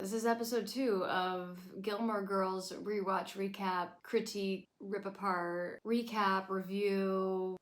This is episode 2 of Gilmore Girls rewatch, recap, critique, rip apart, recap, review,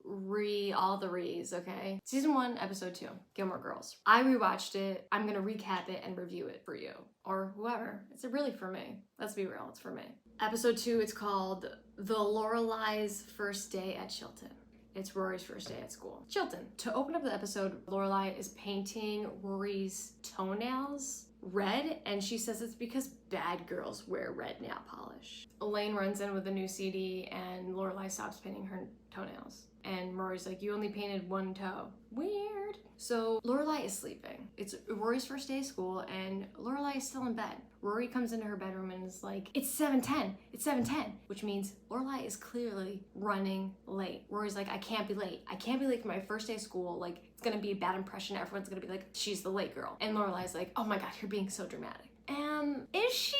all the re's, okay? Season 1, episode 2, Gilmore Girls. I rewatched it. I'm gonna recap it and review it for you. Or whoever. It's really for me. Let's be real, it's for me. Episode 2, it's called The Lorelai's First Day at Chilton. It's Rory's first day at school. Chilton. To open up the episode, Lorelai is painting Rory's toenails red, and she says it's because bad girls wear red nail polish. Elaine runs in with a new CD, and Lorelai stops painting her toenails. And Rory's like, you only painted one toe. Weird. So Lorelai is sleeping. It's Rory's first day of school, and Lorelai is still in bed. Rory comes into her bedroom and is like, it's 7:10, it's 7:10, which means Lorelai is clearly running late. Rory's like, I can't be late. I can't be late for my first day of school. Like, it's gonna be a bad impression. Everyone's gonna be like, she's the late girl. And Lorelai's like, oh my God, you're being so dramatic. Is she?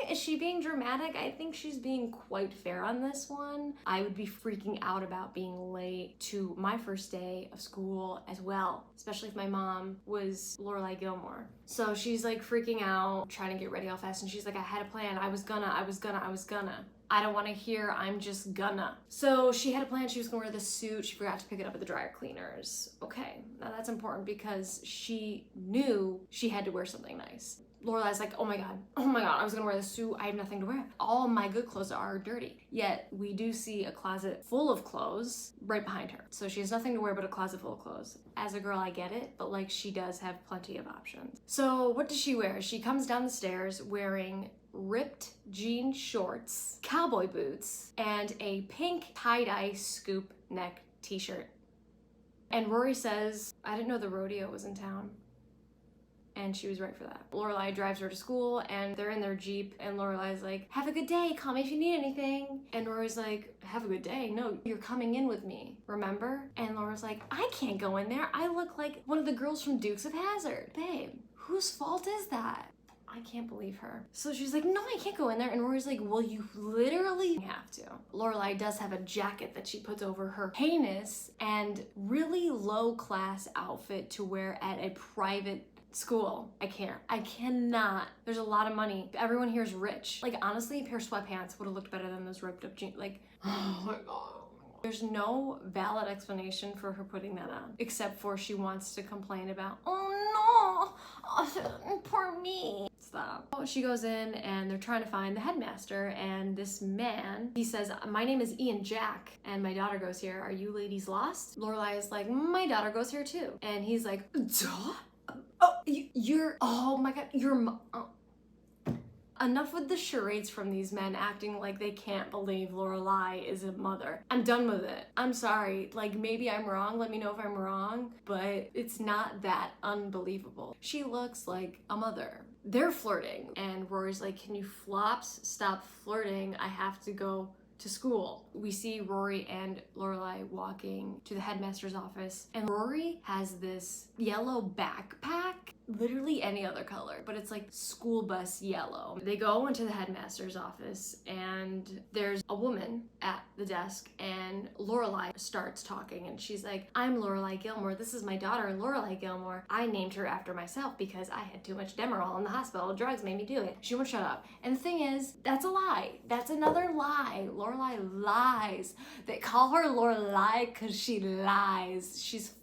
Is she being dramatic? I think she's being quite fair on this one. I would be freaking out about being late to my first day of school as well, especially if my mom was Lorelai Gilmore. So she's like freaking out, trying to get ready all fast, and she's like, I had a plan. I was gonna. I don't want to hear I'm just gonna. So she had a plan. She was gonna wear the suit. She forgot to pick it up at the dryer cleaners. Okay, now that's important because she knew she had to wear something nice. Lorelai's like, oh my God, I was gonna wear the suit. I have nothing to wear. All my good clothes are dirty. Yet we do see a closet full of clothes right behind her. So she has nothing to wear but a closet full of clothes. As a girl, I get it, but like she does have plenty of options. So what does she wear? She comes down the stairs wearing ripped jean shorts, cowboy boots, and a pink tie-dye scoop neck t-shirt. And Rory says, I didn't know the rodeo was in town. And she was right for that. Lorelai drives her to school, and they're in their Jeep, and Lorelai's like, have a good day, call me if you need anything. And Rory's like, have a good day? No, you're coming in with me, remember? And Laura's like, I can't go in there. I look like one of the girls from Dukes of Hazzard. Babe, whose fault is that? I can't believe her. So she's like, no, I can't go in there. And Rory's like, well, you literally have to. Lorelai does have a jacket that she puts over her heinous and really low class outfit to wear at a private school. I cannot. There's a lot of money. Everyone here is rich. Like, honestly, a pair of sweatpants would have looked better than those ripped up jeans. Like, oh my God. There's no valid explanation for her putting that on, except for she wants to complain about, oh no, poor me. Stop. She goes in and they're trying to find the headmaster, and this man, he says, my name is Ian Jack and my daughter goes here. Are you ladies lost? Lorelai is like, my daughter goes here too. And he's like, duh? Oh my God, Enough with the charades from these men acting like they can't believe Lorelai is a mother. I'm done with it. I'm sorry. Like, maybe I'm wrong. Let me know if I'm wrong. But it's not that unbelievable. She looks like a mother. They're flirting. And Rory's like, can you flops stop flirting? I have to go to school. We see Rory and Lorelai walking to the headmaster's office, and Rory has this yellow backpack, literally any other color, but it's like school bus yellow. They go into the headmaster's office, and there's a woman at the desk, and Lorelai starts talking, and she's like, I'm Lorelai Gilmore. This is my daughter, Lorelai Gilmore. I named her after myself because I had too much Demerol in the hospital. Drugs made me do it. She won't shut up. And the thing is, that's a lie. That's another lie. Lorelai lies. They call her Lorelai because she lies. She's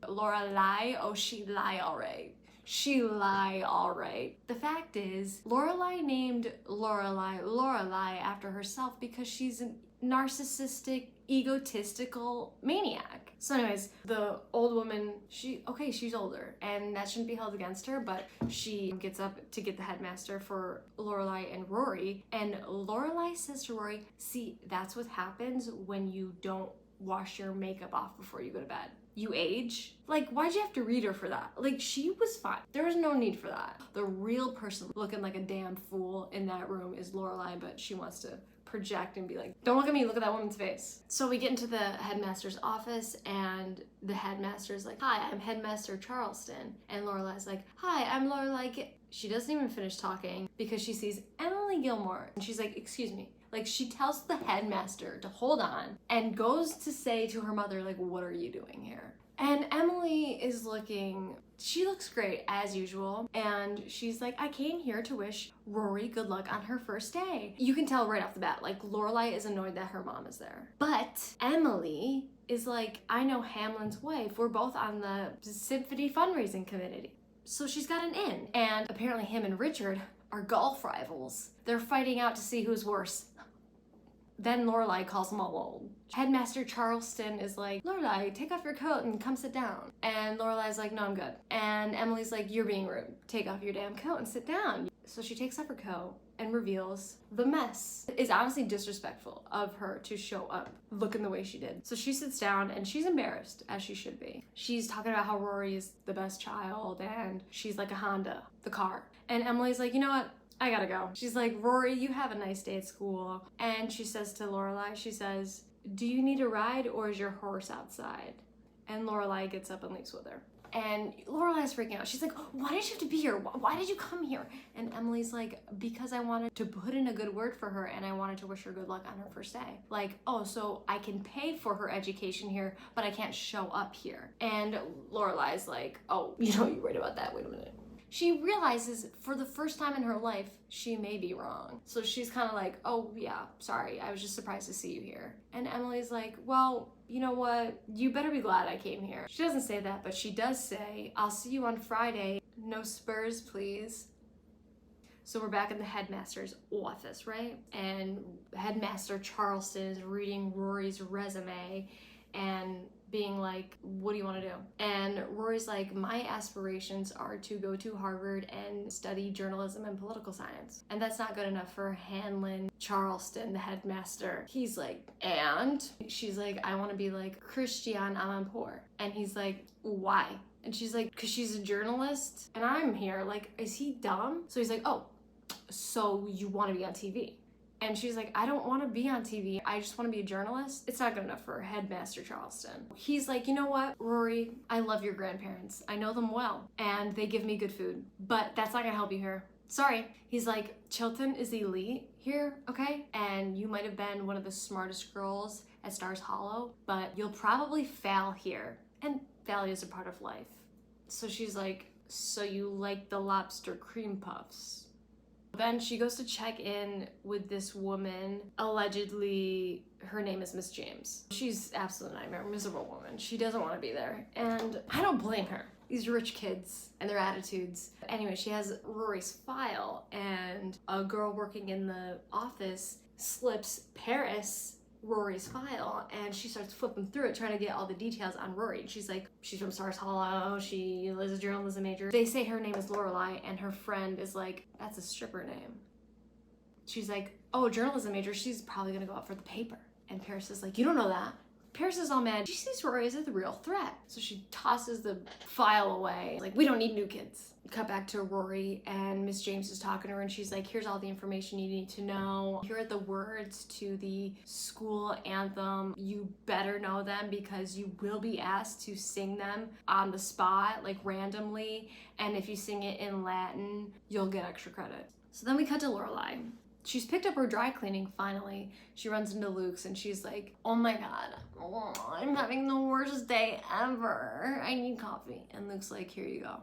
Lorelai. Oh, she lie alright. She lie alright. The fact is, Lorelai named Lorelai after herself because she's a narcissistic, egotistical maniac. So anyways, the old woman, she's older, and that shouldn't be held against her, but she gets up to get the headmaster for Lorelai and Rory, and Lorelai says to Rory, see, that's what happens when you don't wash your makeup off before you go to bed. You age? Like, why'd you have to read her for that? Like, she was fine. There was no need for that. The real person looking like a damn fool in that room is Lorelai, but she wants to project and be like, don't look at me, look at that woman's face. So we get into the headmaster's office, and the headmaster's like, hi, I'm Headmaster Charleston. And Lorelai's like, hi, I'm Lorelai. She doesn't even finish talking because she sees Emily Gilmore, and she's like, excuse me. Like, she tells the headmaster to hold on and goes to say to her mother, like, what are you doing here? And Emily is looking She looks great as usual, and she's like, I came here to wish Rory good luck on her first day. You can tell right off the bat, like, Lorelai is annoyed that her mom is there. But Emily is like, I know Hamlin's wife. We're both on the symphony fundraising committee. So she's got an in. And apparently him and Richard are golf rivals. They're fighting out to see who's worse. Then Lorelai calls them all old. Headmaster Charleston is like, Lorelai, take off your coat and come sit down. And Lorelai's like, no, I'm good. And Emily's like, you're being rude. Take off your damn coat and sit down. So she takes off her coat and reveals the mess. It's honestly disrespectful of her to show up looking the way she did. So she sits down and she's embarrassed, as she should be. She's talking about how Rory is the best child and she's like a Honda, the car. And Emily's like, you know what? I gotta go. She's like, Rory, you have a nice day at school. And she says to Lorelai, she says, do you need a ride or is your horse outside? And Lorelai gets up and leaves with her. And Lorelai's freaking out. She's like, why did you have to be here? Why did you come here? And Emily's like, because I wanted to put in a good word for her and I wanted to wish her good luck on her first day. Like, oh, so I can pay for her education here, but I can't show up here. And Lorelai's like, oh, you're right about that. Wait a minute. She realizes for the first time in her life, she may be wrong. So she's kind of like, oh yeah, sorry, I was just surprised to see you here. And Emily's like, well, you know what? You better be glad I came here. She doesn't say that, but she does say, I'll see you on Friday. No spurs, please. So we're back in the headmaster's office, right? And Headmaster Charleston is reading Rory's resume and being like, what do you want to do? And Rory's like, my aspirations are to go to Harvard and study journalism and political science. And that's not good enough for Hamlin Charleston, the headmaster. He's like, and? She's like, I want to be like Christian Amanpour. And he's like, why? And she's like, because she's a journalist and I'm here. Like, is he dumb? So he's like, oh, so you want to be on TV? And she's like, I don't want to be on TV. I just want to be a journalist. It's not good enough for Headmaster Charleston. He's like, you know what, Rory, I love your grandparents. I know them well and they give me good food, but that's not gonna help you here. Sorry. He's like, Chilton is elite here, okay? And you might have been one of the smartest girls at Stars Hollow, but you'll probably fail here. And failure is a part of life. So she's like, so you like the lobster cream puffs? Then she goes to check in with this woman. Allegedly, her name is Miss James. She's absolute nightmare, miserable woman. She doesn't want to be there. And I don't blame her. These rich kids and their attitudes. Anyway, she has Rory's file and a girl working in the office slips Paris Rory's file and she starts flipping through it trying to get all the details on Rory. She's like, she's from Stars Hollow, she is a journalism major. They say her name is Lorelai and her friend is like, that's a stripper name. She's like, oh, a journalism major, she's probably gonna go out for the paper. And Paris is like, you don't know that. Paris is all mad. She sees Rory as the real threat. So she tosses the file away. Like, we don't need new kids. Cut back to Rory and Miss James is talking to her and she's like, here's all the information you need to know. Here are the words to the school anthem. You better know them because you will be asked to sing them on the spot, like randomly. And if you sing it in Latin, you'll get extra credit. So then we cut to Lorelai. She's picked up her dry cleaning finally. She runs into Luke's and she's like, oh my God, I'm having the worst day ever. I need coffee. And Luke's like, here you go.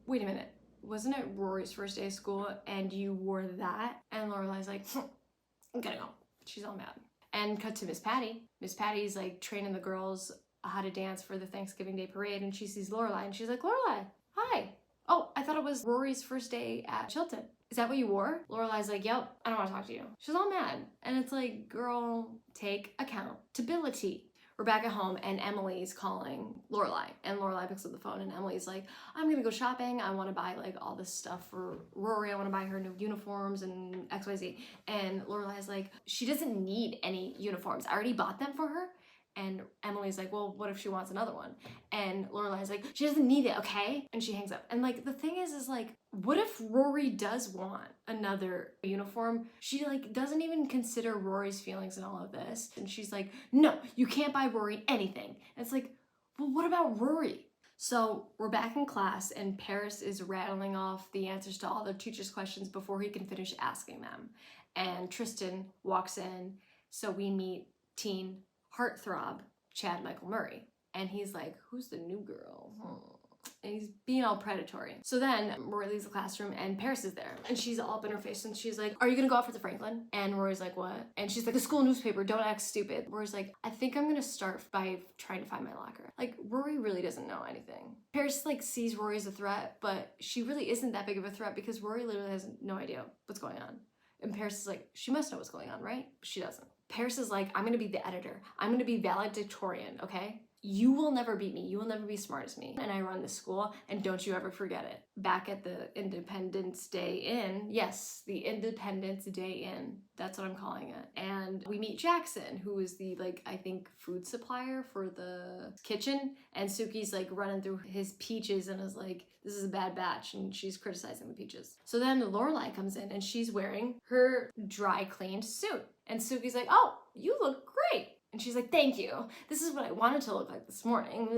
Wait a minute. Wasn't it Rory's first day of school and you wore that? And Lorelai's like, I'm gonna go. She's all mad. And cut to Miss Patty. Miss Patty's like training the girls how to dance for the Thanksgiving Day parade and she sees Lorelai and she's like, Lorelai, hi. Oh, I thought it was Rory's first day at Chilton. Is that what you wore? Lorelai's like, yep, I don't want to talk to you. She's all mad. And it's like, girl, take accountability. We're back at home and Emily's calling Lorelai. And Lorelai picks up the phone and Emily's like, I'm gonna go shopping. I wanna buy like all this stuff for Rory. I wanna buy her new uniforms and XYZ. And Lorelai's like, she doesn't need any uniforms. I already bought them for her. And Emily's like, well, what if she wants another one? And Lorelai's like, she doesn't need it, okay? And she hangs up. And like, the thing is like, what if Rory does want another uniform? She like doesn't even consider Rory's feelings in all of this. And she's like, no, you can't buy Rory anything. And it's like, well, what about Rory? So we're back in class and Paris is rattling off the answers to all the teacher's questions before he can finish asking them. And Tristan walks in. So we meet teen heartthrob Chad Michael Murray. And he's like, who's the new girl? and he's being all predatory. So then Rory leaves the classroom and Paris is there and she's all up in her face and she's like, are you gonna go out for the Franklin? And Rory's like, what? And she's like, the school newspaper, don't act stupid. Rory's like, I think I'm gonna start by trying to find my locker. Like, Rory really doesn't know anything. Paris like sees Rory as a threat, but she really isn't that big of a threat because Rory literally has no idea what's going on. And Paris is like, she must know what's going on, right? But she doesn't. Paris is like, I'm gonna be the editor. I'm gonna be valedictorian, okay? You will never beat me. You will never be smart as me. And I run the school, and don't you ever forget it. Back at the Independence Day Inn, yes, the Independence Day Inn. That's what I'm calling it. And we meet Jackson, who is the, like, I think food supplier for the kitchen. And Suki's like running through his peaches and is like, this is a bad batch. And she's criticizing the peaches. So then Lorelai comes in and she's wearing her dry cleaned suit. And Suki's like, oh, you look great. And she's like, thank you. This is what I wanted to look like this morning.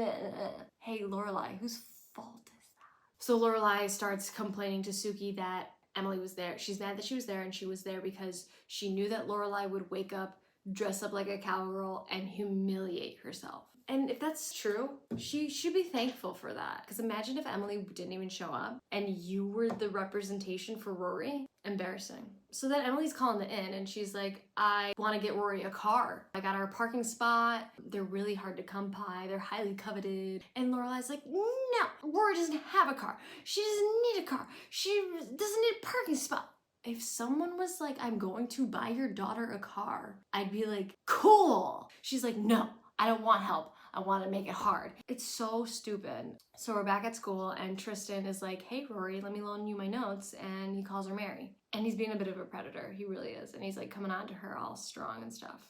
Hey, Lorelai, whose fault is that? So Lorelai starts complaining to Suki that Emily was there. She's mad that she was there, and she was there because she knew that Lorelai would wake up, dress up like a cowgirl, and humiliate herself. And if that's true, she should be thankful for that. Because imagine if Emily didn't even show up and you were the representation for Rory. Embarrassing. So then Emily's calling the inn and she's like, I want to get Rory a car. I got our parking spot. They're really hard to come by. They're highly coveted. And Lorelai's like, no, Rory doesn't have a car. She doesn't need a car. She doesn't need a parking spot. If someone was like, I'm going to buy your daughter a car, I'd be like, cool. She's like, no, I don't want help. I want to make it hard. It's so stupid. So we're back at school and Tristan is like, hey, Rory, let me loan you my notes. And he calls her Mary. And he's being a bit of a predator. He really is. And he's like coming on to her all strong and stuff.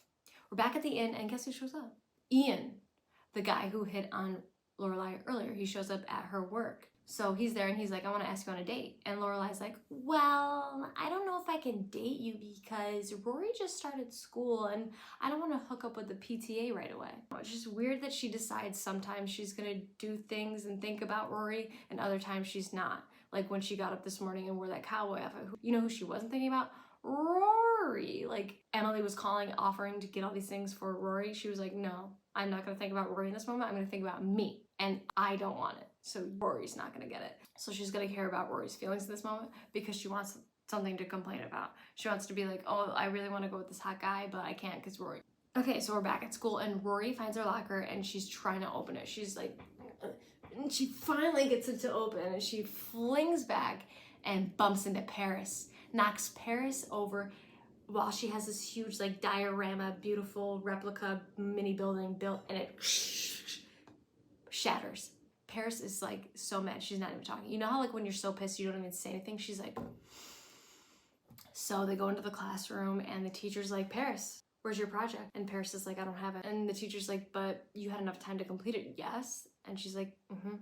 We're back at the inn and guess who shows up? Ian, the guy who hit on Lorelai earlier. He shows up at her work. So he's there and he's like, I want to ask you on a date. And Lorelai's like, well, I don't know if I can date you because Rory just started school and I don't want to hook up with the PTA right away. It's just weird that she decides sometimes she's going to do things and think about Rory and other times she's not. Like when she got up this morning and wore that cowboy outfit. You know who she wasn't thinking about? Rory. Like Emily was calling, offering to get all these things for Rory. She was like, no, I'm not going to think about Rory in this moment. I'm going to think about me. And I don't want it. So Rory's not gonna get it. So she's gonna care about Rory's feelings in this moment because she wants something to complain about. She wants to be like, oh, I really wanna go with this hot guy, but I can't because Rory. Okay, so we're back at school and Rory finds her locker and she's trying to open it. She's like, and she finally gets it to open and she flings back and bumps into Paris, knocks Paris over while she has this huge like diorama, beautiful replica mini building built and it shatters. Paris is like so mad, she's not even talking. You know how like when you're so pissed you don't even say anything? She's like, so they go into the classroom and the teacher's like, Paris, where's your project? And Paris is like, I don't have it. And the teacher's like, but you had enough time to complete it. Yes. And she's like, mm-hmm.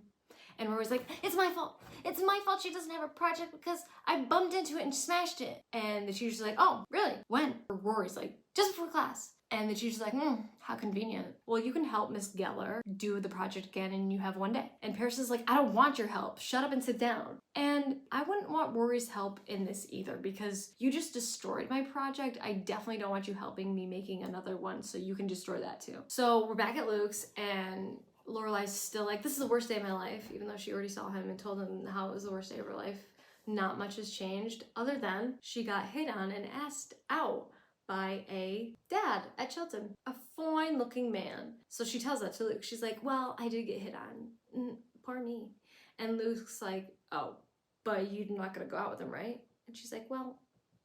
And Rory's like, it's my fault. It's my fault she doesn't have a project because I bumped into it and smashed it. And the teacher's like, oh, really? When? Rory's like, just before class. And the teacher's like, how convenient. Well, you can help Miss Geller do the project again and you have one day. And Paris is like, I don't want your help. Shut up and sit down. And I wouldn't want Rory's help in this either because you just destroyed my project. I definitely don't want you helping me making another one so you can destroy that too. So we're back at Luke's and Lorelai's still like, this is the worst day of my life, even though she already saw him and told him how it was the worst day of her life. Not much has changed other than she got hit on and asked out by a dad at Chilton, a fine looking man. So she tells that to Luke. She's like, well, I did get hit on. Poor me. And Luke's like, oh, but you're not gonna go out with him, right? And she's like, well,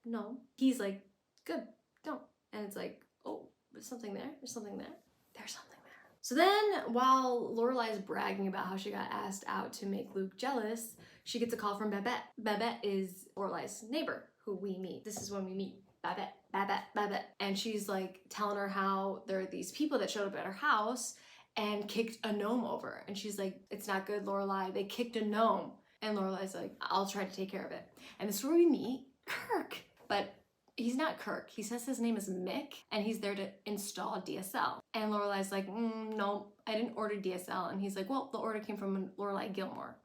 no. He's like, good, don't. And it's like, oh, there's something there, there's something there. There's something there. So then while Lorelai's bragging about how she got asked out to make Luke jealous, she gets a call from Babette. Babette is Lorelai's neighbor who we meet. This is when we meet Babette. And she's like telling her how there are these people that showed up at her house and kicked a gnome over. And she's like, it's not good, Lorelai. They kicked a gnome. And Lorelai's like, I'll try to take care of it. And this is where we meet Kirk. But he's not Kirk. He says his name is Mick and he's there to install DSL. And Lorelai's like, no, I didn't order DSL. And he's like, well, the order came from Lorelai Gilmore.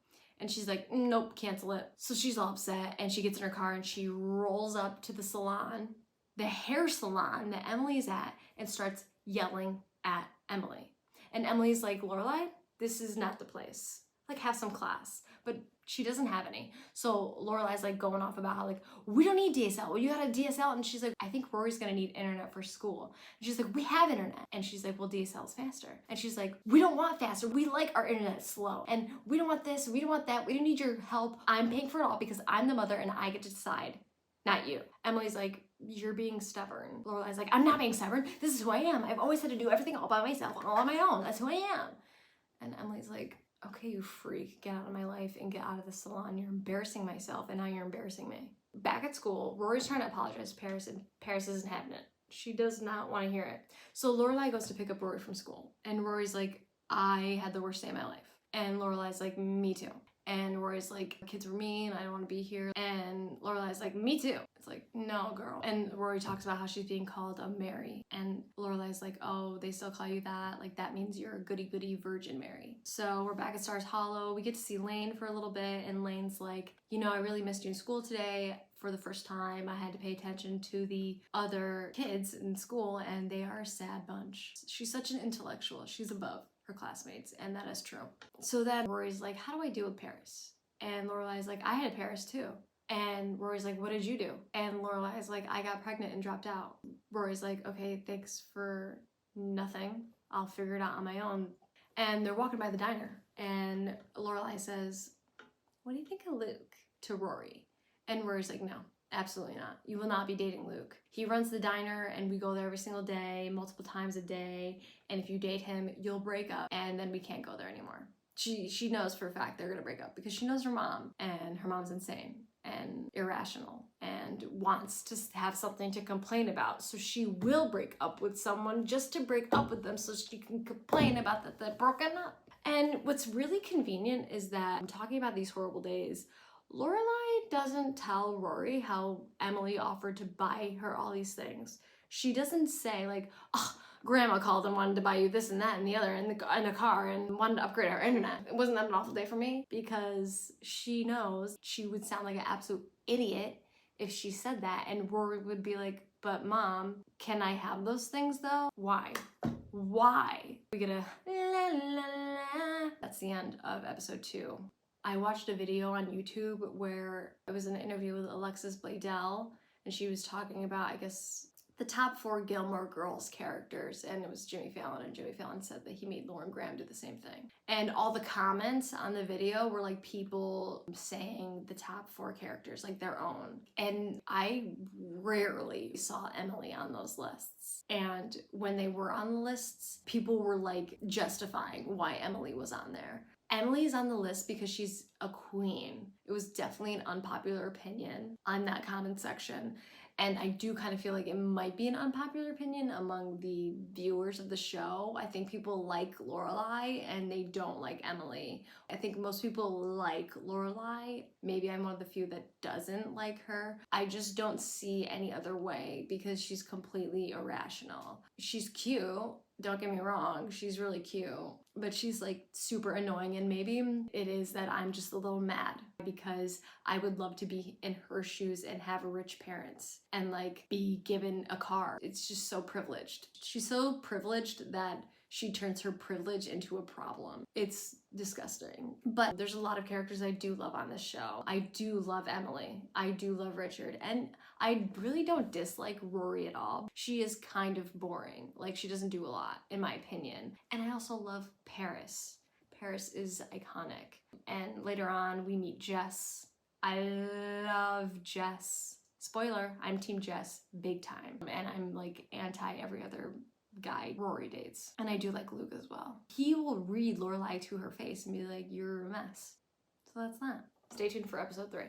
And she's like, nope, cancel it. So she's all upset and she gets in her car and she rolls up to the salon, the hair salon that Emily's at, and starts yelling at Emily. And Emily's like, Lorelai, this is not the place. like have some class, but she doesn't have any. So Lorelai's like going off about how like, we don't need DSL. Well, you got a DSL. And she's like, I think Rory's gonna need internet for school. And she's like, we have internet. And she's like, well, DSL is faster. And she's like, we don't want faster. We like our internet slow. And we don't want this, we don't want that. We don't need your help. I'm paying for it all because I'm the mother and I get to decide, not you. Emily's like, you're being stubborn. Lorelai's like, I'm not being stubborn. This is who I am. I've always had to do everything all by myself, all on my own. That's who I am. And Emily's like, okay, you freak, get out of my life and get out of the salon. You're embarrassing myself and now you're embarrassing me. Back at school, Rory's trying to apologize to Paris and Paris isn't having it. She does not want to hear it. So Lorelai goes to pick up Rory from school and Rory's like, I had the worst day of my life. And Lorelai's like, me too. And Rory's like, kids were mean, I don't want to be here. And Lorelai's like, me too. It's like, no, girl. And Rory talks about how she's being called a Mary. And Lorelai's like, oh, they still call you that? Like, that means you're a goody-goody Virgin Mary. So we're back at Stars Hollow. We get to see Lane for a little bit. And Lane's like, you know, I really missed you in school today. For the first time, I had to pay attention to the other kids in school, and they are a sad bunch. She's such an intellectual. She's above her classmates, and that is true. So then Rory's like, how do I deal with Paris? And Lorelai's like, I had Paris too. And Rory's like, what did you do? And Lorelai's like, I got pregnant and dropped out. Rory's like, okay, thanks for nothing. I'll figure it out on my own. And they're walking by the diner, and Lorelai says, what do you think of Luke? To Rory. And Rory's like, no, absolutely not. You will not be dating Luke. He runs the diner and we go there every single day, multiple times a day. And if you date him, you'll break up and then we can't go there anymore. She knows for a fact they're gonna break up because she knows her mom, and her mom's insane and irrational and wants to have something to complain about. So she will break up with someone just to break up with them so she can complain about that they're broken up. And what's really convenient is that I'm talking about these horrible days. Lorelai doesn't tell Rory how Emily offered to buy her all these things. She doesn't say like, oh, grandma called and wanted to buy you this and that and the other and a car and wanted to upgrade our internet. Wasn't that an awful day for me? Because she knows she would sound like an absolute idiot if she said that, and Rory would be like, but mom, can I have those things though? Why? Why? We get a la la la. That's the end of episode 2. I watched a video on YouTube where it was an interview with Alexis Bledel, and she was talking about, I guess, the top 4 Gilmore Girls characters, and it was Jimmy Fallon, and Jimmy Fallon said that he made Lauren Graham do the same thing. And all the comments on the video were like people saying the top 4 characters, like their own. And I rarely saw Emily on those lists. And when they were on the lists, people were like justifying why Emily was on there. Emily's on the list because she's a queen. It was definitely an unpopular opinion on that comment section. And I do kind of feel like it might be an unpopular opinion among the viewers of the show. I think people like Lorelai and they don't like Emily. I think most people like Lorelai. Maybe I'm one of the few that doesn't like her. I just don't see any other way because she's completely irrational. She's cute. Don't get me wrong, she's really cute, but she's like super annoying, and maybe it is that I'm just a little mad because I would love to be in her shoes and have rich parents and like be given a car. It's just so privileged. She's so privileged that she turns her privilege into a problem. It's disgusting. But there's a lot of characters I do love on this show. I do love Emily. I do love Richard. And I really don't dislike Rory at all. She is kind of boring. Like, she doesn't do a lot, in my opinion. And I also love Paris. Paris is iconic. And later on, we meet Jess. I love Jess. Spoiler, I'm Team Jess big time. And I'm like anti every other guy Rory dates. And I do like Luke as well. He will read Lorelai to her face and be like, you're a mess. So that's that. Stay tuned for episode 3.